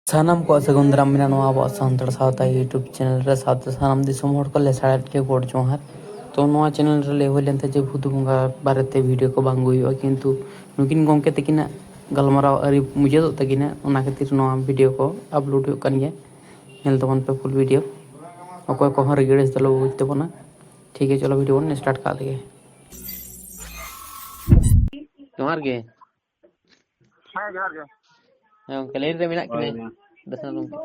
ᱥᱟᱱᱟᱢ ᱠᱚ ᱥᱟᱹᱜᱩᱱ ᱫᱟᱨᱟᱢ ᱢᱮᱱᱟᱜᱼᱟ ᱱᱚᱣᱟ ᱟᱵᱚᱣᱟᱜ ᱥᱟᱱᱛᱟᱲ ᱥᱟᱶᱛᱟ ᱤᱭᱩᱴᱩᱵᱽ ᱪᱮᱱᱮᱞ ᱨᱮ ᱥᱟᱶᱛᱮ ᱥᱟᱱᱟᱢ ᱫᱤᱥᱚᱢ ᱦᱚᱲ ᱠᱚ ᱞᱮᱥᱟᱲᱦᱮᱫ ᱜᱮ ᱜᱚᱰ ᱡᱚᱦᱟᱨ। ᱛᱚ ᱱᱚᱣᱟ ᱪᱮᱱᱮᱞ ᱨᱮ ᱞᱟᱹᱭ ᱦᱩᱭ ᱞᱮᱱ ᱛᱟᱦᱮᱸ ᱡᱮ ᱵᱷᱩᱛ ᱵᱚᱸᱜᱟ ᱵᱟᱨᱮᱛᱮ ᱵᱷᱤᱰᱤᱭᱳ ᱠᱚ ᱵᱟᱝ ᱦᱩᱭᱩᱜᱼᱟ, ᱠᱤᱱᱛᱩ ᱱᱩᱠᱤᱱ ᱜᱚᱢᱠᱮ ᱛᱟᱹᱠᱤᱱᱟᱜ ᱜᱟᱞᱢᱟᱨᱟᱣ ᱟᱹᱣᱨᱤ ᱢᱩᱪᱟᱹᱫᱚᱜ ᱛᱟᱹᱠᱤᱱᱟ, ᱚᱱᱟ ᱠᱷᱟᱹᱛᱤᱨ ᱱᱚᱣᱟ ᱵᱷᱤᱰᱤᱭᱳ ᱠᱚ ᱟᱯᱞᱳᱰ ᱦᱩᱭᱩᱜ ᱠᱟᱱ ᱜᱮᱭᱟ। ᱧᱮᱞ ᱛᱟᱵᱚᱱ ᱯᱮ ᱯᱷᱩᱞ ᱵᱷᱤᱰᱤᱭᱳ, ᱚᱠᱚᱭ ᱠᱚᱦᱚᱸ ᱨᱤᱜᱤᱲᱮᱥ ᱫᱚ ᱟᱞᱚ ᱵᱩᱡᱽ ᱛᱟᱵᱚᱱᱟ। ᱴᱷᱤᱠ ᱜᱮᱭᱟ, ᱪᱚᱞᱚ ᱵᱷᱤᱰᱤᱭᱳ ᱵᱚᱱ ᱥᱴᱟर्ट ᱠᱟᱜ ᱞᱮᱜᱮ। ᱡᱚᱦᱟᱨ ᱜᱮ। ᱦᱮᱸ ᱡᱚᱦᱟᱨ ᱜᱮ। ᱦᱮᱸ ᱜᱚᱝᱠᱮ ᱞᱟᱹᱭᱤᱱ ᱨᱮ ᱢᱮᱱᱟᱜ ᱠᱤᱱᱟᱹ ᱫᱟᱥᱟ ᱜᱚᱝᱠᱮ।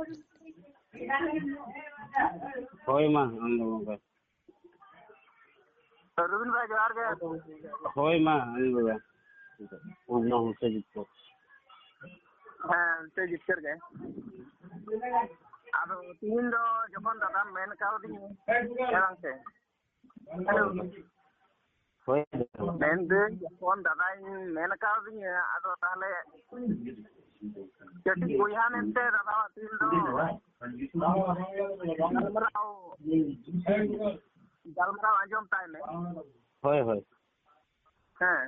ᱦᱳᱭ ᱢᱟ ᱟᱢᱫᱚ ᱜᱚᱝᱠᱮ। ᱨᱚᱵᱤᱱ ᱵᱷᱟই ᱡᱚᱦᱟᱨ ᱜᱮ। ᱦᱳᱭ ᱢᱟ ᱟᱢᱫᱚ ᱜᱮ। ᱚᱱᱟ ᱦᱚᱸᱥᱮ ᱡᱤᱛᱠᱟᱹᱨ। ᱦᱮᱸ ᱥᱮ ᱡᱤᱛᱠᱟᱹᱨ ᱜᱮ। ᱟᱫᱚ ᱛᱤᱦᱤᱧ ᱫᱚ ᱡᱚᱠᱷᱚᱱ ᱫᱟᱫᱟᱢ ᱢᱮᱱ ᱠᱟᱣᱫᱤᱧᱟ ᱦᱮᱸ ᱥᱮ, ᱦᱮᱞᱳ ᱦᱳᱭ ᱢᱮᱱᱫᱟᱹᱧ ᱡᱚᱠᱷᱚᱱ ᱫᱟᱫᱟᱧ ᱢᱮᱱ ᱠᱟᱣᱫᱤᱧᱟ, ᱟᱫᱚ ᱛᱟᱦᱞᱮ ᱠᱟᱹᱴᱤᱡ ᱵᱚᱭᱦᱟ ᱢᱮᱱᱛᱮ ᱫᱟᱫᱟᱣᱟᱜ ᱛᱤᱦᱤᱧ ᱫᱚ ᱜᱟᱞᱢᱟᱨᱟᱣ ᱟᱸᱡᱚᱢ ᱛᱟᱭ ᱢᱮ। ᱦᱳᱭ ᱦᱳᱭ ᱦᱮᱸ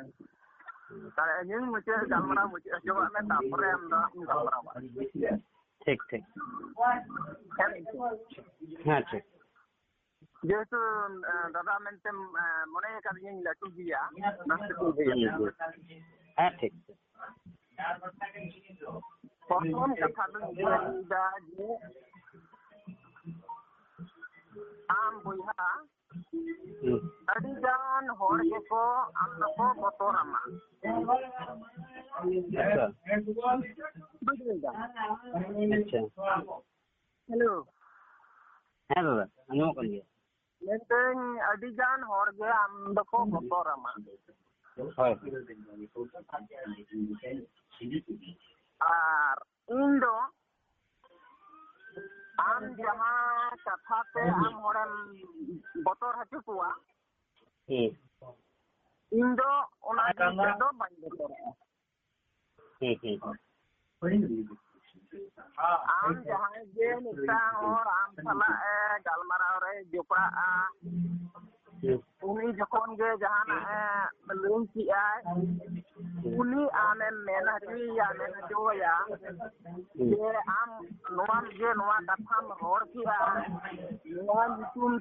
ᱛᱟᱦᱞᱮ ᱤᱧ ᱜᱟᱞᱢᱟᱨᱟᱣ ᱢᱩᱪᱟᱹᱫ ᱦᱚᱪᱚᱣᱟᱜ ᱢᱮ, ᱛᱟᱨᱯᱚᱨᱮ ᱟᱢ ᱫᱚ ᱦᱟᱸᱜ ᱤᱧ ᱜᱟᱞᱢᱟᱨᱟᱣᱟ। ᱴᱷᱤᱠ ᱴᱷᱤক ᱦᱮᱸ ᱦᱮᱸ ᱴᱷᱤক। যেহেতু দাদা মেনতেম মনে কাদিᱧ লাটু গিয়া নাস্তে কইয়া হ্যাঁ ঠিক। প্রথম কথা দা যে আম বইহা ᱟᱹᱰᱤ ᱜᱟᱱ ᱦᱚᱲ ᱜᱮᱠᱚ ᱟᱢ ᱫᱚᱠᱚ ᱵᱚᱛᱚᱨᱟᱢᱟ। আচ্ছা বুঝলেন? আচ্ছা হ্যালো হ্যাঁ দাদা আমিও করি। ᱢᱮᱱᱫᱟᱹᱧ ᱟᱹᱰᱤ ᱜᱟᱱ ᱦᱚᱲ ᱜᱮ ᱟᱢ ᱫᱚᱠᱚ ᱵᱚᱛᱚᱨᱟᱢᱟ। হয় ᱟᱨ ᱤᱧ ᱫᱚ ᱟᱢ ᱡᱟᱦᱟᱸ ᱠᱟᱛᱷᱟ ᱛᱮ ᱟᱢ ᱦᱚᱲᱮᱢ ᱵᱚᱛᱚᱨ ᱦᱚᱪᱚ ᱠᱚᱣᱟ, ᱤᱧ ᱫᱚ ᱚᱱᱟ ᱡᱤᱱᱤᱥ ᱫᱚ ᱵᱟᱹᱧ ᱵᱚᱛᱚᱨᱚᱜᱼᱟ। ᱟᱢ ᱡᱟᱦᱟᱸᱭ ᱡᱮ ᱢᱤᱫᱴᱟᱝ ᱦᱚᱲ ᱟᱢ ᱥᱟᱞᱟᱜ ᱜᱟᱞᱢᱟᱨᱟᱣ ᱨᱮ ᱡᱚᱯᱲᱟᱜᱼᱟ, ᱩᱱᱤ ᱡᱚᱠᱷᱚᱱ ᱜᱮ ᱡᱟᱦᱟᱱᱟᱜ ᱞᱟᱹᱭ ᱠᱮᱜᱼᱟᱭ, उन्हीं आने मेहनत की या मेहनत जो या ये आम नोआम जे नोआ कथाम रोड किया नोआ निचुम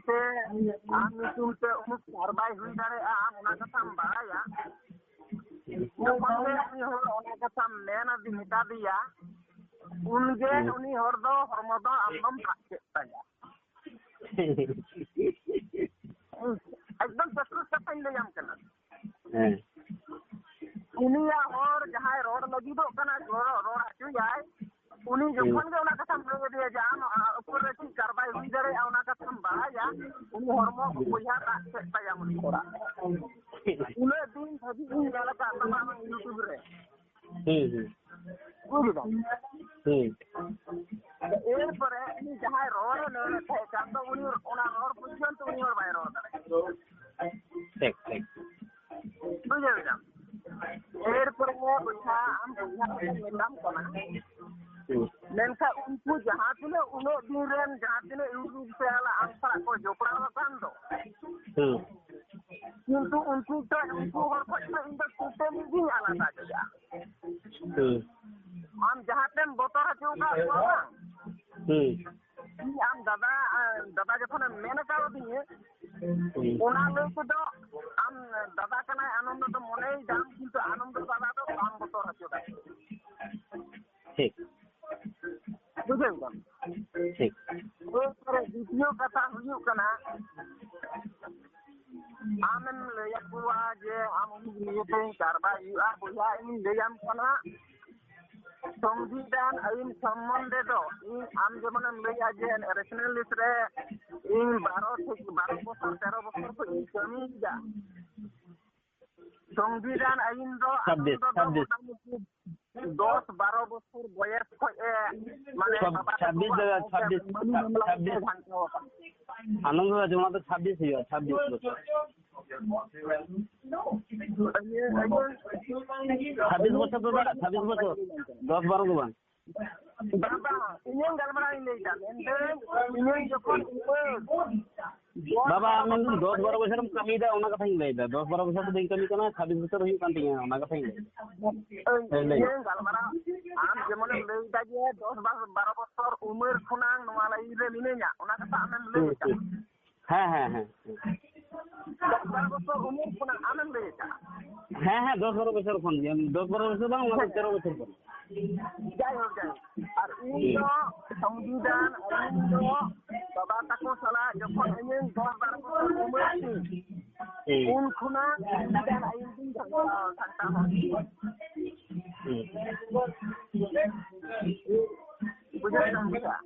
से उस कार्रवाई हुई दारे आम उना कथाम बाया वो बंदे उन्हीं होर उना कथाम मेहनत दी मिटा दिया उनके उन्हीं होर दो हरमदो आमदम काटे ताया एकदम सत्रुस कथा इन ले कना उनिया और जहां रोड लगी दो कना रोड हचु जाए उनी जखन के उना कथम ले दिया जाम ऊपर रे कार्रवाई हुई दरे उना कथम बाया उनी हरमो बुझा का ताया मुनी थोड़ा उने दिन धबी इन वाला का तमाम यूट्यूब रे बुझदा एरपरे इन जहां रोड ले थे का तो उनी उना रोड पोजीशन तो उनी और बाय रोड ठीक ठीक बुझदा एरपरे बुझा हम बुझा मेदाम कना मेनका उनको जहां तिने उनो दिन रेन जहां तिने यूट्यूब से आला आंसर को जोपड़ा कान दो किंतु उनको तो उनको हर कुछ में इन टूटे नहीं आला ताजा हम जहां तेम बोतल चौका आम दादा दादा जखन मेन का दिए ओना लई तो आम दादा कना आनंद तो मने दाम किंतु आनंद दादा तो काम बोतल चौका ठीक बुझेगा ठीक वो करे द्वितीय कथा हुई कना आमन लयकुआ जे आम नियते कार्रवाई आ बुझा इन लेयाम कना संविधान आईन संबंधे दो इन आम जेमन लया जे रैशनलिस्ट रे इन 12 बছর 13 বছর को कमी जा संविधान आईन दो 10-12 বছর বয়স মানে 26 আনন্দ জমা তো 26 হইয়া 26 বছর 26 বছর তো 26 বছর 10-12 দুবান দাদা ইনি গালমারা ইনি যা ইনি যখন बाबा आम 10-12 बछर कमी दा ओना कथा लई दा 10-12 बछर तो कमी कना 26 बछर हुई कान तिया ओना कथा लई galmara am jemon lei da je 10-12 bosor umur khunang noa lai re minenya ona kata am lei ta हां 10-12 bosor umur khunang am lei ta हां 10-12 बछर खन 10-12 बछर बांग 13 बछर पर jai ar indo sambidan indo baba tako sala jokon ingin 10-12 bosor umur un khunang dan ain din kanta bukan enggak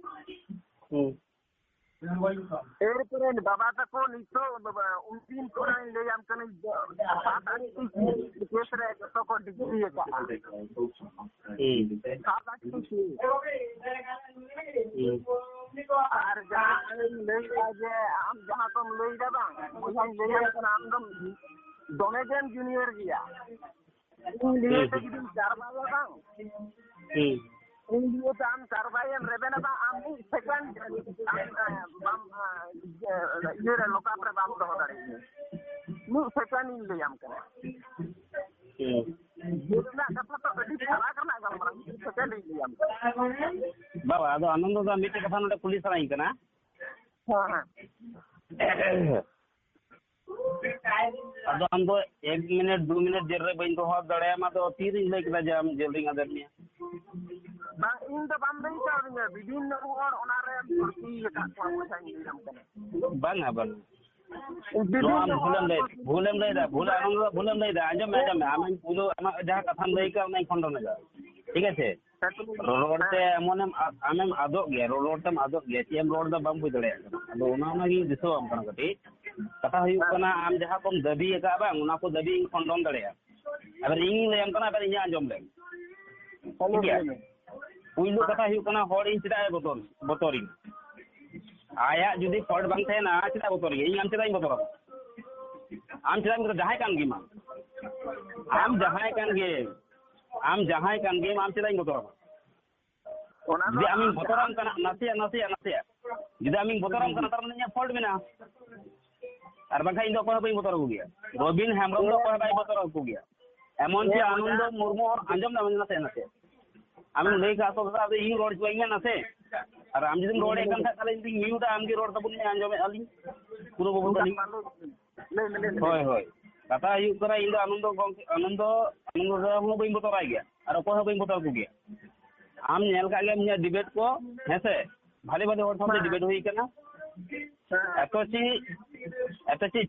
एरपरे बाबा तको नितो उनतीन कोना ले हम कने सात आठ केस रे तो को डिग्री है का सात आठ आर जहां ले जे हम जहां तुम ले जाबा हम ले हम नाम दम डोनेजन जूनियर गया लिए तो दिन 4 बार बang India tam survival rebena ba am second bam ye loka pre bam do dare nu second in le am kara jitna kata to adi khala karna galmara second in le am Baba ado आनंद दा मिटे कथा नडे police राई कना हां ado am do 1 मिनट 2 मिनट जेल रे बइन तो दड़े मा तो तीर इन लेक जा am जेल रिंग आदर निया bang in do bam dei ta nya bibin hor ona re kursi ka ko sa ni am kana bang no am भूलम ले दा भूल आनंद भूलम ले दा आजम मैडम आम पुलो आमा जहां कथा लई का नहीं खंडन जा ठीक है रोड ते एमोनम आमेम आदो गया रोड तम आदो गया एम रोड दा बम बुझ दड़े अदो ओना ना गी दिसो am kana कटी कथा हुई कना आम जहां कोम दबी का बांग ओना को दबी खंडन दड़े अगर इन ले am kana अगर इन आजम ले पुइलो कथा हुई कना होड़ इन चिदा बोतोरी आया जुदी फॉल्ट बांग थे ना चिदा बोतोरी इन am चिदा बोतोर am चिदा मतलब जहां कान गी मा am जहां कान गे am चिदा बोतोर jadi amin botoran kana nasia jadi amin botoran kana tar nya fault mena ar bangkai indo ko bain botor ko gya robin hamrom do ko bai botor ko gya emon je anundo murmu or anjom na nase amin lei ka to da ing road ko inga nase ar am jidin road ekan tha kala indi miuta am gi road tabun ni anjom ali puro bobo kali hoy kata ayu kara indo anundo da mo bain botor ai gya ar ko bain botor ko gya आम nail का गया मिया debate को हेसे भाले और सामने debate हुई कना एतोची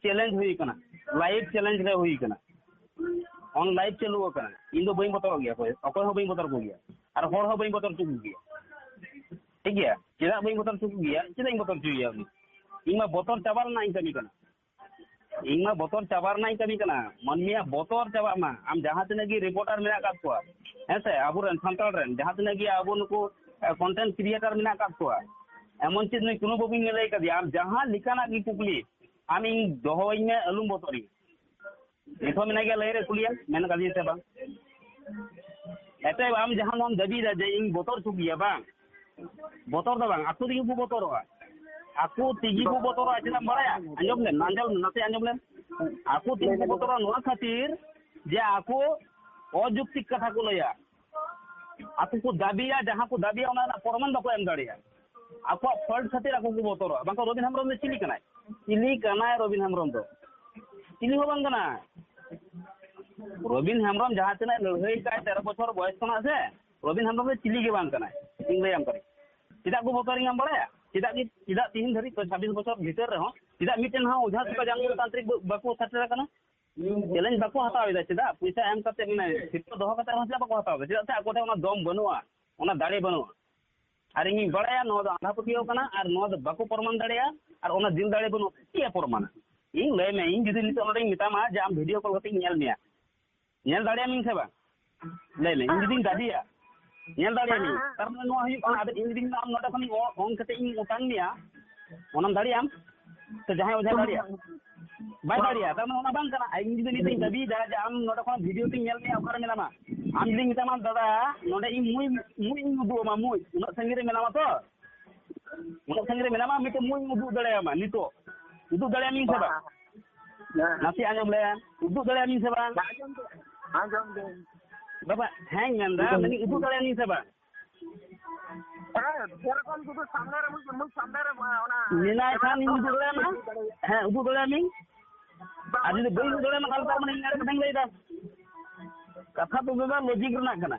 challenge हुई कना लाइव चैलेंज रे हुई कना ऑन लाइव चलू कना इन दो बई बतर गया कोई अकोय हो बई बतर को गया और होड़ हो बई बतर चुक गया ठीक गया चिदा बई बतर चुक गया चिदा इन बतर चुक गया इमा बतर चाबार ना इन कमी कना इमा बतर चाबार ना इन कमी कना मनमिया बतर चाबा मा आम जहां तने की रिपोर्टर मेना का को हेसे आबुरन संताल रन जहां तने की आबु नुको कंटेंट क्रिएटर मेना का को एमन चीज नै कुनो बबिन लई का दिया आम जहां लिखाना की कुकली आमी दोहोई में अलुम बतरी देखो मेना के लई रे कुलिया मेना का दिसे बा एते आम जहां हम दबी दा जे इन बतर चुक गया बा बतर दा बा आकु दिगु बतरवा aku tigi ko botor aja maraya anjom len nanjal nate anjom len aku tigi ko botor no khatir je aku অযৌক্তিক কথা को लया aku को दाबिया जहां को दाबिया ona परमान बको एम दाड़िया aku फॉल्ट खातिर aku को बोतर बांको रबिन हेमरम ने चिली कनाय रबिन हेमरम दो चिली हो बांग कना रबिन हेमरम जहां तना लड़ाई का 13 बछर बयस कना से रबिन हेमरम ने चिली के बांग कना इन ले am करे tidak को बोतर ngam बाड़या tidak तीन धरी 26 बछर भीतर रहो tidak मिटेन हा ओझा सुका जांग तांत्रिक बको सटर कना चैलेंज बको हताव दा चिदा पैसा एम कते ने सिट दोह कते हसला बको हताव चिदा से आकोटे ओना दम बनुआ ओना दाड़े बनुआ आर इन बड़ाया नो द आधा पतियो कना आर नो द बको परमान दाड़ेया आर ओना दिल दाड़े बनु के परमान इन ले में इन जदी नितो ओडे मितामा जे आम वीडियो कॉल कते नेल मिया नेल दाड़ेया मिन सेबा ले ले इन जदी दादिया नेल दाड़ेया मी तारने नो हुई ओना आद इन जदी आम नोटा खनि ओन कते इन ओटान मिया ओनम दाड़ेया आम तो जहां ओझा दाड़ेया बाय दाड़िया तारने ओना बांग कना आइ जदी नितिन दबी दा जे आम नोटा खन वीडियो तिन नेल मिया ओकर मेनामा आम जदी मितामा दादा नोडे इन मुई उदु मा मुई उना संगिरे मेनामा तो उना संगिरे मेनामा मिते मुई उदु दाड़ेया मा नितो uduk dalam se bang nasi anjom le uduk dalam se bang Anjom deh. bapak hang menda meni uduk dalam se bang সেরকম শুধু সামনের মুখ সামনের ওনা nilai kan ini uduk dalam uduk dalam আর যদি বই uduk dalam kalau tak meni ngar keteng lay dah kata tu memang logik renak kana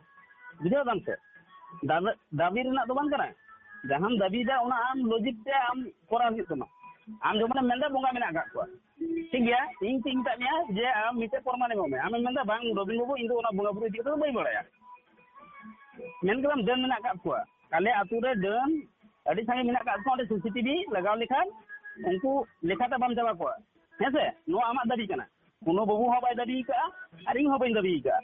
বুঝতে পারছেন স্যার দাবি renak tu bang kana jangan dabi dah ona am logik te am kora huyu tama am jomana menda bonga menak kat kuat ठीक गया ᱤᱧ ᱛᱤᱧ ᱢᱮᱛᱟᱫ ᱢᱮᱭᱟ ᱡᱮ ᱟᱢ ᱢᱤᱫᱴᱮᱡ ᱯᱚᱨᱢᱟᱱ ᱮᱢᱚᱜ ᱢᱮ ᱟᱢᱮᱢ ᱢᱮᱱᱫᱟ ᱵᱟᱝ ᱨᱚᱵᱤᱱ ᱵᱟᱹᱵᱩ ᱤᱧ ᱫᱚ ᱚᱱᱟ ᱵᱚᱸᱜᱟ ᱵᱩᱨᱩ ᱤᱫᱤ ᱠᱟᱛᱮ ᱫᱚ ᱵᱟᱹᱧ ᱵᱟᱲᱟᱭᱟ ᱢᱮᱱ ᱠᱮᱫᱟᱢ ᱰᱟᱹᱱ ᱢᱮᱱᱟᱜ ᱟᱠᱟᱫ ᱠᱚᱣᱟ ᱟᱞᱮ ᱟᱹᱛᱩ ᱨᱮ ᱰᱟᱹᱱ ᱟᱹᱰᱤ ᱥᱟᱸᱜᱮ ᱢᱮᱱᱟᱜ ᱟᱠᱟᱫ ᱠᱚᱣᱟ ᱚᱸᱰᱮ ᱥᱤᱥᱤᱴᱤভᱤ ᱞᱟᱜᱟᱣ ᱞᱮᱠᱷᱟᱱ ᱩᱱᱠᱩ ᱞᱮᱠᱷᱟᱛᱮ ᱵᱟᱢ ᱪᱟᱵᱟ ᱠᱚᱣᱟ ᱦᱮᱸᱥᱮ ᱱᱚᱣᱟ ᱟᱢᱟᱜ ᱫᱟᱵᱤ ᱠᱟᱱᱟ ᱠᱳᱱᱳ ᱵᱟᱹᱵᱩ ᱦᱚᱸ ᱵᱟᱭ ᱫᱟᱵᱤ ᱟᱠᱟᱫᱼᱟ ᱟᱨ ᱤᱧ ᱦᱚᱸ ᱵᱟᱹᱧ ᱫᱟᱵᱤ ᱟᱠᱟᱫᱼᱟ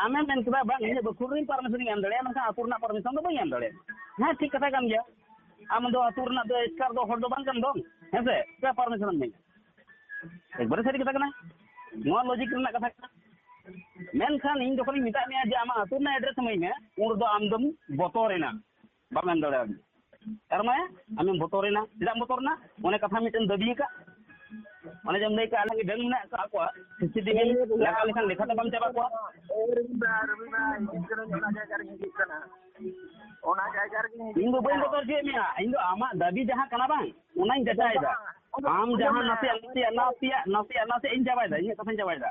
ᱟᱢᱮᱢ ᱢᱮᱱ ᱠᱮᱫᱟ ᱵᱟᱝ ᱤᱧᱟᱹᱜ ᱵᱟᱹᱠᱷᱩᱞ ᱨᱮᱧ ᱯᱟᱨᱢᱤᱥᱚᱱᱤᱧ ᱮᱢ ᱫᱟᱲᱮᱭᱟᱜᱼᱟ ᱢᱮᱱᱠᱷᱟᱱ ᱟᱹᱛᱩ ᱨᱮᱱᱟᱜ ᱯᱟᱨᱢᱤᱥᱚᱱ ᱫᱚ ᱵᱟᱹᱧ ᱮᱢ ᱫᱟᱲᱮᱭᱟᱜᱼᱟ ᱦᱮᱸ ᱴᱷᱤक ᱠᱟᱛᱷᱟ ᱠᱟᱱ ᱜᱮᱭᱟ ᱟᱢ ᱫᱚ ᱟᱹᱛᱩ ᱨᱮᱱᱟᱜ ᱫᱚ ᱮᱥᱠᱟᱨ ᱫᱚ ᱦᱚᱲ ᱫᱚ ᱵᱟᱝ ᱠᱟᱱ ᱫᱚᱢ ᱦᱮᱸᱥᱮ ᱪᱮᱫ ᱯᱟᱨᱢᱤᱥᱚᱱᱮᱢ ᱮᱢᱟᱹᱧᱟ একবারে সারি কথা কানা নোয়া লজিক রেনাক কথা কানা মেনখান ইᱧ যখন মিতা মেয়া যে আমা আতুর না এড্রেস এমাই ᱢᱮ উন ᱫᱚ ᱟᱢ ᱫᱚᱢ ᱵᱚᱛᱚᱨᱮᱱᱟ ᱵᱟᱢ ᱮᱢ ᱫᱟᱲᱮᱭᱟᱜᱼᱟ ᱛᱟᱨ ᱢᱟᱱᱮ ᱟᱢᱮᱢ ᱵᱚᱛᱚᱨᱮᱱᱟ ᱪᱮᱫᱟᱜ ᱵᱚᱛᱚᱨᱮᱱᱟ ᱚᱱᱮ ᱠᱟᱛᱷᱟ ᱢᱤᱫᱴᱮᱱ ᱫᱟᱵᱤ ᱟᱠᱟᱫ ᱚᱱᱮ ᱡᱮᱢ ᱞᱟᱹᱭ ᱠᱟᱜ ᱟᱞᱮ ᱰᱟᱹᱱ ᱢᱮᱱᱟᱜ ᱟᱠᱟᱫ ᱠᱚᱣᱟ ᱥᱤᱥᱤᱴᱤভᱤ ᱞᱟᱜᱟᱣ ᱞᱮᱠᱷᱟᱱ ᱞᱮᱠᱷᱟᱛᱮ ᱵᱟᱢ ᱪᱟᱵᱟ ᱠᱚᱣᱟ ᱚᱱᱟ ᱡᱟᱭᱜᱟ ᱨᱮᱜᱮ ᱤᱧ ᱫᱚ ᱵᱟᱹᱧ ᱵᱚᱛᱚᱨ ᱦᱚᱪᱚᱭᱮᱫ ᱢᱮᱭᱟ ᱤᱧ ᱫᱚ ᱟᱢᱟᱜ ᱫᱟᱵᱤ ᱡᱟᱦᱟᱸ ᱠᱟᱱᱟ ᱵᱟᱝ ᱚᱱᱟᱧ ᱡᱟᱪᱟᱭᱮᱫᱟ ᱟᱢ ᱡᱟᱦᱟᱸ ᱱᱟᱥᱮᱭᱟᱜ ᱤᱧ ᱪᱟᱵᱟᱭᱮᱫᱟ ᱤᱧᱟᱹᱜ ᱠᱟᱛᱷᱟᱧ ᱪᱟᱵᱟᱭᱮᱫᱟ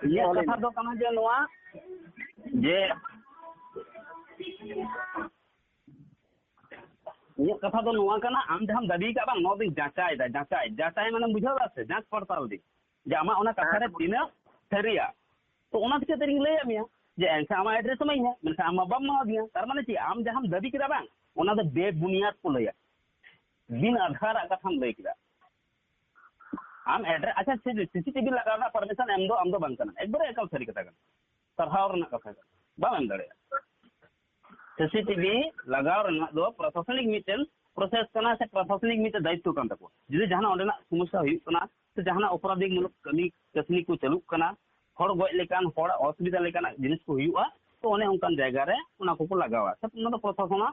ᱤᱧᱟᱹᱜ ᱠᱟᱛᱷᱟ ᱫᱚ ᱠᱟᱱᱟ ᱡᱮ ᱱᱚᱣᱟ ᱡᱮ ᱤᱧᱟᱹᱜ ᱠᱟᱛᱷᱟ ᱫᱚ ᱱᱚᱣᱟ ᱠᱟᱱᱟ ᱟᱢ ᱡᱟᱦᱟᱸᱢ ᱫᱟᱵᱤ ᱟᱠᱟᱫ ᱵᱟᱝ ᱱᱚᱣᱟ ᱫᱚᱧ ᱡᱟᱪᱟᱭᱮᱫᱟ ᱡᱟᱪᱟᱭ ᱢᱟᱱᱮ ᱵᱩᱡᱷᱟᱹᱣ ᱫᱟ ᱥᱮ ᱡᱟᱸᱪ ᱯᱟᱲᱛᱟᱞ ᱫᱤ ᱡᱮ ᱟᱢᱟᱜ ᱚᱱᱟ ᱠᱟᱛᱷᱟ ᱨᱮ ᱛᱤᱱᱟᱹᱜ ᱥᱟᱹᱨᱤᱭᱟ तो ᱚᱱᱟ ᱠᱷᱟᱹᱛᱤᱨ ᱛᱮᱧ ᱞᱟᱹᱭᱟᱫ ᱢᱮᱭᱟ ᱡᱮ ᱮᱱᱠᱷᱟᱱ ᱟᱢᱟᱜ ᱮᱰᱨᱮᱥ ᱮᱢᱟᱹᱧ ᱢᱮ ᱢᱮᱱᱠᱷᱟन ᱟᱢ ᱵᱟᱢ ᱮᱢᱟᱫᱤᱧᱟ ᱛᱟᱨ ᱢᱟᱱᱮ ᱪᱮᱫ ᱟᱢ ᱡᱟᱦᱟᱸᱢ ᱫᱟᱵᱤ ᱠᱮᱫᱟ ᱵᱟᱝ ᱚᱱᱟ ᱫᱚ ᱵᱮᱵᱩᱱᱤᱭᱟᱫ ᱠᱚ ᱞᱟᱹᱭᱟ बिन आधार कथाम लई किदा आम एड्रेस अच्छा सीसीटीवी लगाना परमिशन एम दो आम दो बंद करना एकबारे एकाल सारी कथा करना सरहाव रना कथा कर बाम एम दड़े सीसीटीवी लगाव रना दो प्रशासनिक मिटन प्रोसेस करना से प्रशासनिक मिटन दायित्व कान तको जुदी जहां ओंडेना समस्या हुयुक कना से जहां अपराधिक मूलक कमी कसनी को चलुक कना हर गoj लेकान हर असुविधा लेकान जिनिस को हुयुआ तो ओने उनकान जायगा रे उना को लगावा सब उना तो प्रशासन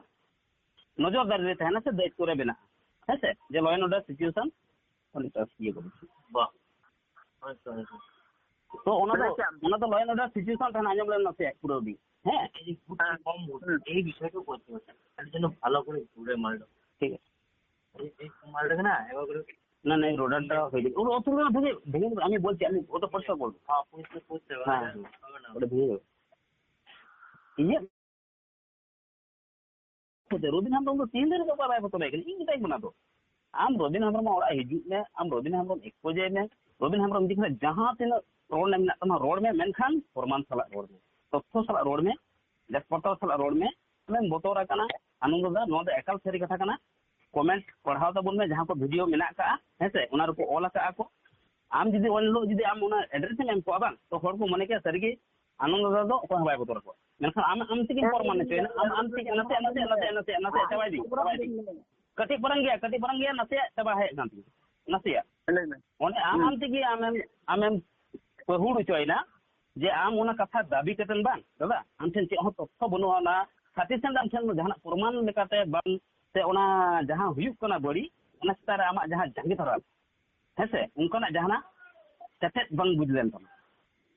नजरदारी रे तहना से दायित्व रे बेना है जे लॉ एंड ऑर्डर सिचुएशन ओने तस ये को वाह तो ओना तो लॉ एंड ऑर्डर सिचुएशन तहना आजम लेना से पूरा दी হ্যাঁ এই কম এই বিষয়টা করতে হচ্ছে তার জন্য ভালো করে ঘুরে মালটা ঠিক আছে এই মালটাকে না এবার করে না না রোডারটা হয়ে যাবে ওর অত না ভেঙে ভেঙে আমি বলছি আমি ও তো পরিষ্কার বলবো হ্যাঁ পরিষ্কার করতে হবে হ্যাঁ ওটা ভেঙে যাবে ইয়ে तो रोबिन हम तो 3 दिन का बाय बतो लेकिन इन टाइम बना दो आम रोबिन हम ओड़ा हिजुक में आम रोबिन हम एक्सपोजे में रोबिन हम दिखना जहां तीन रोड में तमा रोड में मेनखान फरमान साला रोड में तथ्य साला रोड में लेसपटर साला रोड में मैं बतौरा कना आनंद दा नो द एकाल सरी कथा कना कमेंट पढ़ाव तबन में जहां को वीडियो मेना का हेसे ओना रको ऑल का को आम जदी ओन लो जदी आम ओना एड्रेस में को बांग तो हर को मने के सरीगी आनंद दा दो को बाय बतौरा को मेनखान आम तिकिन परमान चोय आम तिकिन नसे चबाय दी कटी परंगिया नसे चबा है गांती नसे ओने आम तिकी आम पहुड़ चोयना जे आम ओना कथा दाबी कतन बांग दादा आम ठेन चे हो तथ्य बनुआ ना साथिसेन आम ठेन जहां प्रमाण लेकाते बांग से ओना जहां हुयुक कना बड़ी ओना स्तार आमा जहां जांगे धरा हेसे उनकना जहां चटेट बांग बुझलेन तम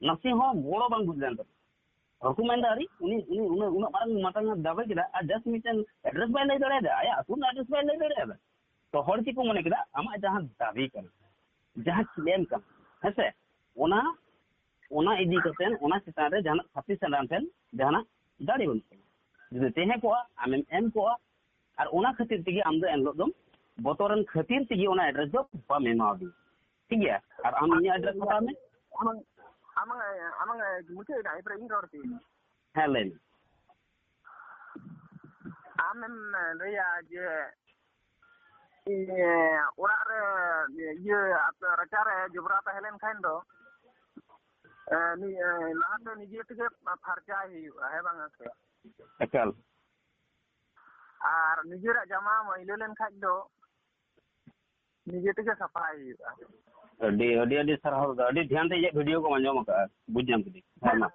नसे हो गोड़ो बांग बुझलेन तम हरकु मेन दारी उनी मारंग मातांग दाबे किदा आ जस्ट मिटन एड्रेस बाय लई दड़े दा आया तुन एड्रेस बाय लई दड़े दा तो हर ची को मने किदा आमा जहां दाबी कना जहां क्लेम कना हेसे ओना इदी कतेन ओना चितान रे जहां छाती सेंडान ठेन जहां दाड़ी बन जुदि तेहे को आमेम एम को और ओना खातिर तिगी आम दो एनलो दम बतरन खातिर तिगी ओना एड्रेस दो बाम एमावदी ठीक गया और आम इया एड्रेस पता में amang मुझे ना इपर इन रोड थी है लेन आमेम रेया जे ओरा रे ये रचा रे जबरा पहलेन खाइन दो लाहाते निजे तके फरचा हुआ है बांगा से एकल और निजेरा जमा मैलो लेन खाइ दो निजे तके सफाई हुआ अडी सरहाव अडी ध्यान ते वीडियो को अंजम का बुझाम कदी हां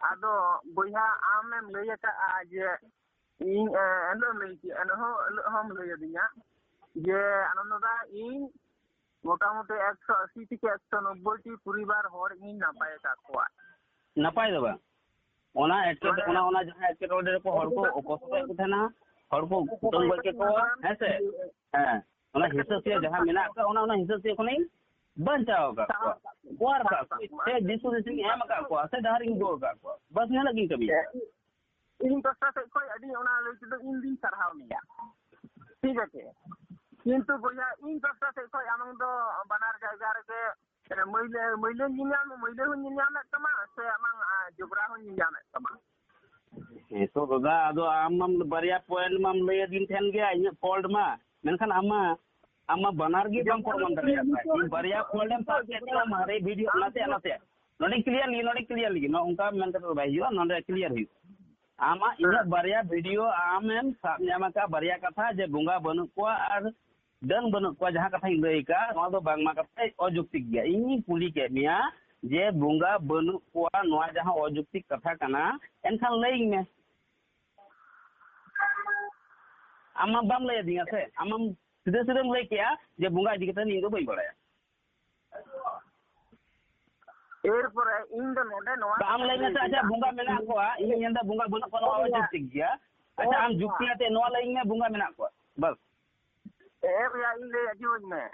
आदो बोया आमेम लैया का जे इन एनो लैकी एनो हम लैया दिया যে আনন্দদা ইন মোটামুটি 180 থেকে 190টি পরিবার হর ইন নাপায় কাকুয়া নাপায় দেবা ওনা যাহা একেটে রে হড় কো উপস্থিত কো থানা হড় কো কুটুম গoj ke ko হেসে হ্যাঁ ওনা হিসাবসিয়া যাহা মেনা কা ওনা হিসাবসিয়া কোনি বাঁচাও কা ওয়ার কা সে দিসু দিসিং এম কা ko সে ডারিং দোর কা ko bas ne lagi kami ᱤᱧ ᱯᱟᱥᱴᱟ ᱥᱮᱫ ᱠᱷᱚᱱ ᱟᱹᱰᱤ ᱚᱱᱟ ᱞᱟᱹᱭ ᱛᱮᱫᱚ ᱤᱧ ᱫᱩᱧ ᱥᱟᱨᱦᱟᱣ ᱢᱮᱭᱟ ᱴᱷᱤᱠ ᱟᱪᱷᱮ ᱠᱤᱱᱛᱩ ᱵᱚᱭᱦᱟ ᱤᱧ ᱯᱟᱥᱴᱟ ᱥᱮᱫ ᱠᱷᱚᱱ ᱟᱢ ᱫᱚ ᱵᱟᱱᱟᱨ ᱡᱟᱭᱜᱟ ᱨᱮᱜᱮ ᱢᱟᱹᱭᱞᱟᱹ ᱦᱚᱸ ᱧᱟᱢᱮᱫ ᱛᱟᱢᱟ ᱥᱮ ᱟᱢᱟᱝ ᱡᱚᱵᱨᱟ ᱦᱚᱸ ᱧᱟᱢᱮᱫ ᱛᱟᱢᱟ तो दादा अदो आम बारिया पॉइंट मा लय दिन थेन गया इन फॉल्ट मा मेनखान आमा बनार गे बम प्रमाण दरिया इन बारिया फॉल्ट एम साथ के हमारे वीडियो अनाते नोडे क्लियरली नो उनका मेन कर भाई हो नोडे क्लियर हुई आमा इन बारिया वीडियो आम एम साब न्यामा का बारिया कथा जे बुंगा बनु को और दन बनु को जहां कथा लय का नो दो बांगमा कथा अजुक्तिक गया इन कुली के मिया जे बुंगा बनु को नो जहां अजुक्तिक कथा कना एनखान लय में आमा बाम लय दिया से आम सीधे लय किया जे बुंगा इदी कथा इन दो बई बड़ाया एरपर इन दो नोडे नो आम लय में अच्छा बुंगा मेना को इन यंदा बुंगा बनु को नो अजुक्तिक गया अच्छा आम जुक्ति आते नो लय में बुंगा मेना को बस या इन ले अजुज में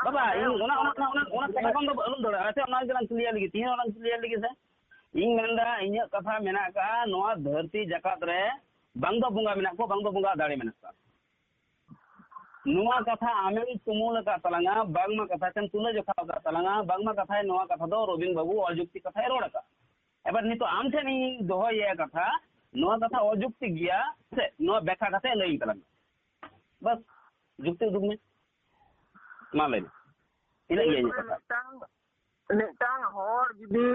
बाबा इन ओना कथा कम दो अलम दड़ा अच्छा ओना जलान क्लियर लगी तीन ओना क्लियर लगी से इन मेंदा इन कथा मेना का नो धरती जकात रे बांग दो बुंगा मेना को बांग दो बुंगा दाड़े मेना का नुआ कथा आमेन तुमुल का तलंगा बांगमा कथा चन तुले जोखा का तलंगा बांगमा कथा नुआ कथा दो रविन बाबू अजुक्ति कथा रोड का एबार नितो आम थे नहीं दोहो ये कथा नुआ कथा अजुक्ति गया से नुआ बेखा कथा लई तलंगा बस जुक्ति दुग में माले इले ये कथा नेटांग हर जुदी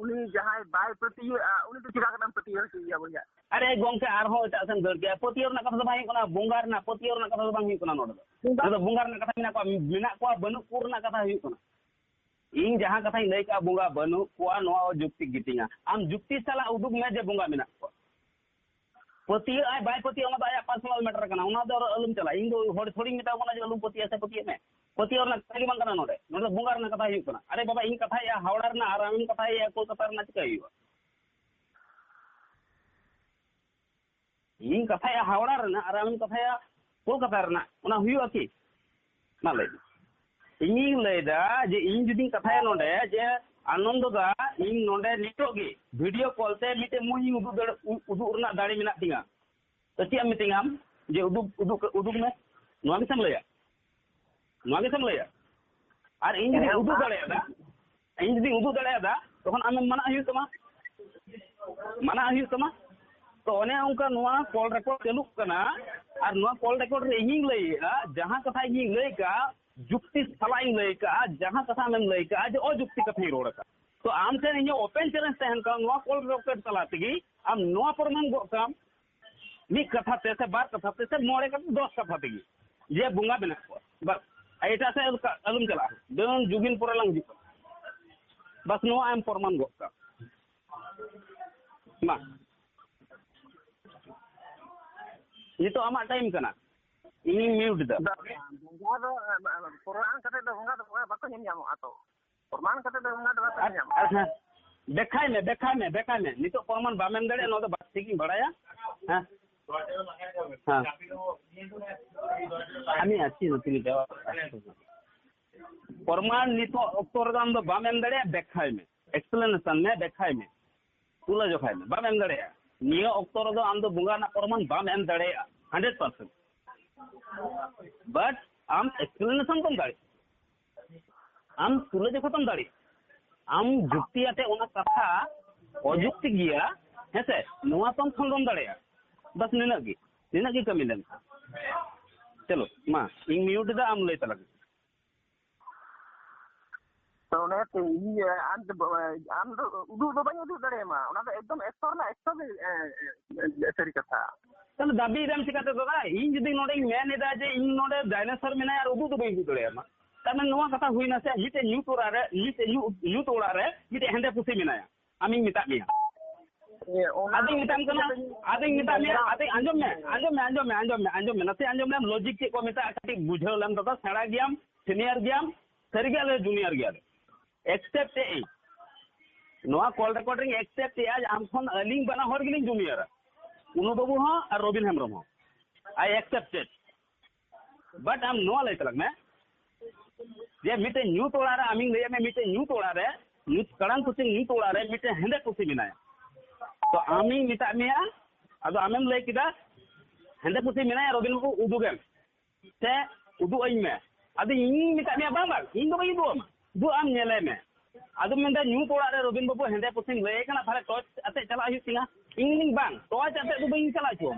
उनी जहां बाय प्रति उनी तो चिका कदम प्रति होइया बोया अरे गोंके आर हो एटा सन दर के पोतियर ना कथा भाई कोना बुंगार ना पोतियर ना कथा बांग कोना नोड दो बुंगार ना कथा मिना को बनु पुर ना कथा हुई कोना इन जहां कथा लई का बुंगा बनु को नो जुक्ति गिटिंगा आम जुक्ति साला उदुग में जे बुंगा मिना को पोतियर आय बाय पोतियर ना आया पर्सनल मैटर कना उना दो अलुम चला इन दो होड़ थोड़ी मिटा कोना जे अलुम पोतियर से पोतियर में पोतियर ना कली बांग कना नोडे नोडे बुंगार ना कथा हुई कोना अरे बाबा इन कथा या हावड़ार ना आराम कथा या कोलकाता ना चिका हुई इन कथा या हावड़ा रना आराम कथा या कोलकाता रना उना हुई की ना ले इन लेदा जे इन जुदी कथा या नोडे जे आनंद दा इन नोडे नितो गे वीडियो कॉल ते मिटे मुई उदु रना दाड़ी मिना तिंगा तो ची am मिटिंग आम जे उदु में नोआ के समलया और इन जुदी उदु दड़े दा तखन आम मना हुई तमा तो ओने उनका नुआ कॉल रिकॉर्ड चालू करना और नुआ कॉल रिकॉर्ड रे इहिंग लईगा जहां कथा इहिंग लईका जुक्ति सलाइन लईका जहां कथा में लईका जे अजुक्ति कथा रोड का तो आम से इन ओपन चैलेंज तहन का नुआ कॉल रिकॉर्ड चलातेगी आम नुआ प्रमाण गो काम मी कथा ते से बार कथा ते से मोड़े का 10 कथा तेगी जे बुंगा बना बस एटा से अलम चला दोन जुगिन पुरा लंग जी बस नुआ आम प्रमाण गो का मा ये तो आमा टाइम करना इन म्यूट दा बुंगा दो पुरान कते दो बुंगा बाको नेम जामो आतो प्रमाण कते दो बुंगा दो बाको नेम अच्छा देखाय में नितो प्रमाण बामेन दड़े नो दो बात ठीक बड़ाया हां हां आमी अच्छी नती देवा प्रमाण नितो अक्तोर दाम दो बामेन दड़े देखाय में एक्सप्लेनेशन में देखाय में तुला जोखाय में बामेन दड़े नियो अक्तोर दो आम दो बुंगा ना प्रमाण बाम एम दड़े 100% बट आम एक्सप्लेनेशन तुम दाड़ी आम तुले जो तुम दाड़ी आम जुक्ति आते ओना कथा अजुक्ति गया है से नुआ तुम खंडन दाड़े बस निना की कमी लेन चलो मा इन म्यूट दा आम लेता लगे तो ने ते आम दो उदु दो बाय उदु दाड़े मा ओना दो एकदम एक्टर सरी कथा तल दाबी दम चिकाते दादा इन जदी नोडे मेन एदा जे इन नोडे डायनासोर मेना यार उदु दो बई दड़े मा तमे नोआ कथा हुइना से मिटे न्यू तोड़ा रे मिटे न्यू तोड़ा रे मिटे हंडे पुसी मेनाया आमी मिता मिया Ading mitam kana, ading mitam ya, ading anjom me, nasi anjom me, logic cik ko mita kati bujhau lam tata, sara giam, senior giam, seriga le junior giam. Except A. Noa call recording except A, amson aling bana hor giling junior. Uno babu ha, or Robin Hemrom ha. I accept it. But I'm no like lag me. Je mite new tola ra, aming le me mite new tola re, new kadang kucing new tola re, mite hende kucing minaya. तो आमी मिता मिया अदो आमेम लय किदा हंदे pussy मिनाय robin को उदुगेम ते उदु अई में अदो इन मिता मिया बांग इन दो इदु दु आम नेले में अदो मेंदा न्यू तोड़ा रे रोबिन बाबू हंदे पुसी लय कना थाले टॉर्च अते चला हिउ तिंगा इन बांग टॉर्च अते दु बइन चला छो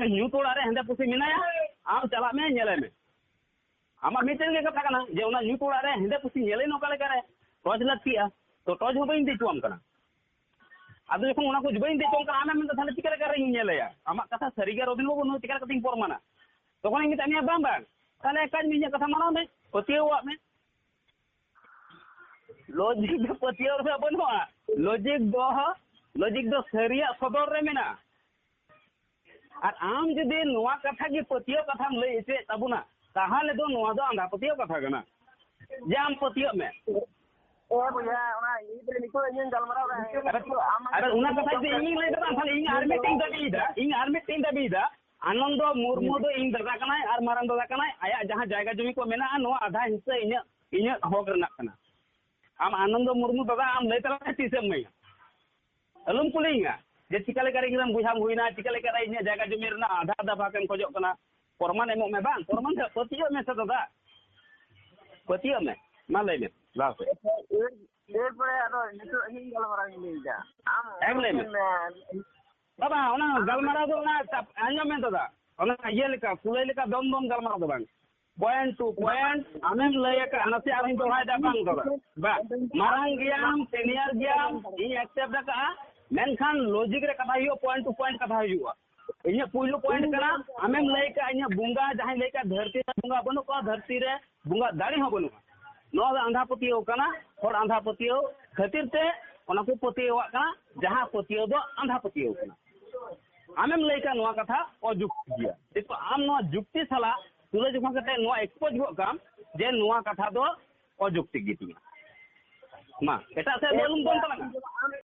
न्यू तोड़ा रे हंदे पुसी मिनाया आम चला में नेले में आमा मिटेन के कथा कना जे उना न्यू तोड़ा रे हंदे पुसी नेले नो काले करे टॉर्च लतिया तो टॉर्च हो बइन दिचुम कना Ado jokon ona ko jubain de chongka ana men thale tikara kare nyele ya amak kata sariga robin babu no tikara kating por mana tokon ngi tanya bang thale ekaj minya kata mana me potio wa me logic de potio re bono logic do saria sodor re mena ar am jodi noa katha gi potio katham lay ese tabuna tahale do noa do anda potio katha kana jam potio me भैया इधर निको engine गलमरा अरे उना कथा जे इंग ले दबा खाली इंग आर्मी टीम दबीदा आनंदो मुर्मू दो इंग दगा कनाय आर मारन दगा कनाय आया जहां जायगा जमी को मेना नो आधा हिस्सा इने हक रना कना आम आनंदो मुर्मू दगा आम ले तला तीसम मै अलुम कुलिंगा जे चिकाले करे गिरम बुझाम हुइना चिकाले करे इने जायगा जमी रना आधा आधा भागन खोजो कना परमान एमो में बांग परमान से पतियो में से दादा पतियो में मा ले में लास्ट एक बड़े अदो नितो हिंग गलमरा नहीं जा आम एगले में बाबा ओना गलमरा दो ना आंजो में दादा ओना ये लेका कुले लेका दम गलमरा दो बांग पॉइंट टू पॉइंट आमेम लय का नसे आरिन तो हाय दा बांग दादा बा मारंग गियाम सीनियर गियाम इ एक्सेप्ट का मेनखान लॉजिक रे कथा हियो पॉइंट टू पॉइंट कथा हियो इने पुइलो पॉइंट कना आमेम लय का इने बुंगा जहां लय का धरती बुंगा बनो को धरती रे बुंगा दाड़ी हो बनो नो आंधा पतियो कना और आंधा पतियो खातिर ते ओना को पतियो कना जहां पतियो दो आंधा पतियो कना आमेम लय का नोआ कथा अजुक्ति गया देखो आम नोआ जुक्ति सला तुले जखन कते नोआ एक्सपोज हो काम जे नोआ कथा दो अजुक्ति गितिया मा एटा से बोलुम दोन तला